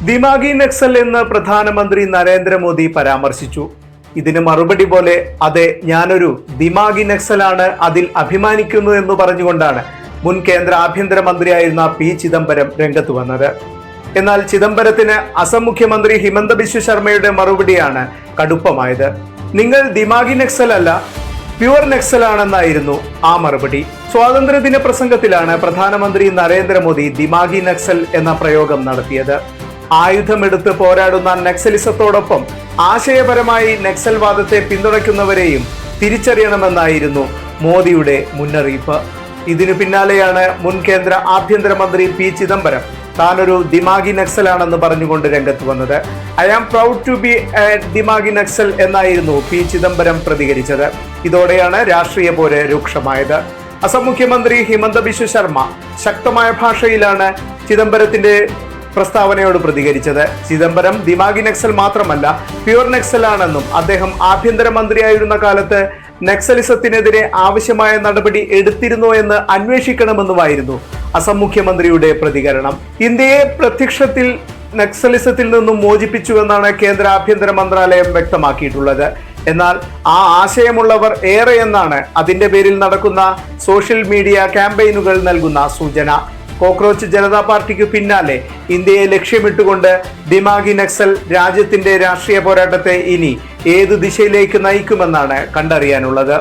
ദിമാഗി നക്സൽ എന്ന് പ്രധാനമന്ത്രി നരേന്ദ്രമോദി പരാമർശിച്ചു. ഇതിന് മറുപടി പോലെ അതെ, ഞാനൊരു ദിമാഗി നക്സലാണ്, അതിൽ അഭിമാനിക്കുന്നു എന്ന് പറഞ്ഞുകൊണ്ടാണ് മുൻ കേന്ദ്ര ആഭ്യന്തരമന്ത്രിയായിരുന്ന പി ചിദംബരം രംഗത്ത് വന്നത്. എന്നാൽ ചിദംബരത്തിന് അസം മുഖ്യമന്ത്രി ഹിമന്ത ബിശ്വ ശർമ്മയുടെ മറുപടിയാണ് കടുപ്പമായത്. നിങ്ങൾ ദിമാഗി നക്സൽ അല്ല, പ്യുവർ നക്സൽ ആണെന്നായിരുന്നു ആ മറുപടി. സ്വാതന്ത്ര്യദിന പ്രസംഗത്തിലാണ് പ്രധാനമന്ത്രി നരേന്ദ്രമോദി ദിമാഗി നക്സൽ എന്ന പ്രയോഗം നടത്തിയത്. ആയുധമെടുത്ത് പോരാടുന്ന നക്സലിസത്തോടൊപ്പം ആശയപരമായി നക്സൽവാദത്തെ പിന്തുണയ്ക്കുന്നവരെയും തിരിച്ചറിയണമെന്നായിരുന്നു മോദിയുടെ മുന്നറിയിപ്പ്. ഇതിനു പിന്നാലെയാണ് മുൻ കേന്ദ്ര ആഭ്യന്തരമന്ത്രി പി ചിദംബരം താനൊരു ദിമാഗി നക്സലാണെന്ന് പറഞ്ഞുകൊണ്ട് രംഗത്ത് വന്നത്. I am proud to be a dimagi Naxal എന്നായിരുന്നു പി ചിദംബരം പ്രതികരിച്ചത്. ഇതോടെയാണ് രാഷ്ട്രീയ പോര് രൂക്ഷമായത്. അസം മുഖ്യമന്ത്രി ഹിമന്ത ബിശ്വ ശർമ്മ ശക്തമായ ഭാഷയിലാണ് ചിദംബരത്തിന്റെ പ്രസ്താവനയോട് പ്രതികരിച്ചത്. ചിദംബരം ദിമാഗി നക്സൽ മാത്രമല്ല, പ്യുവർ നക്സൽ ആണെന്നും അദ്ദേഹം ആഭ്യന്തരമന്ത്രിയായിരുന്ന കാലത്ത് നക്സലിസത്തിനെതിരെ ആവശ്യമായ നടപടി എടുത്തിരുന്നോ എന്ന് അന്വേഷിക്കണമെന്നുമായിരുന്നു അസം മുഖ്യമന്ത്രിയുടെ പ്രതികരണം. ഇന്ത്യയെ പ്രത്യക്ഷത്തിൽ നക്സലിസത്തിൽ നിന്നും മോചിപ്പിച്ചുവെന്നാണ് കേന്ദ്ര ആഭ്യന്തര മന്ത്രാലയം വ്യക്തമാക്കിയിട്ടുള്ളത്. എന്നാൽ ആ ആശയമുള്ളവർ ഏറെയെന്നാണ് അതിന്റെ പേരിൽ നടക്കുന്ന സോഷ്യൽ മീഡിയ ക്യാമ്പയിനുകൾ നൽകുന്ന സൂചന. കോക്രോച്ച് ജനതാ പാർട്ടിക്ക് പിന്നാലെ ഇന്ത്യയെ ലക്ഷ്യമിട്ടുകൊണ്ട് ദിമാഗി നക്സൽ രാജ്യത്തിന്റെ രാഷ്ട്രീയ പോരാട്ടത്തെ ഇനി ഏതു ദിശയിലേക്ക് നയിക്കുമെന്നാണ് കണ്ടറിയാനുള്ളത്.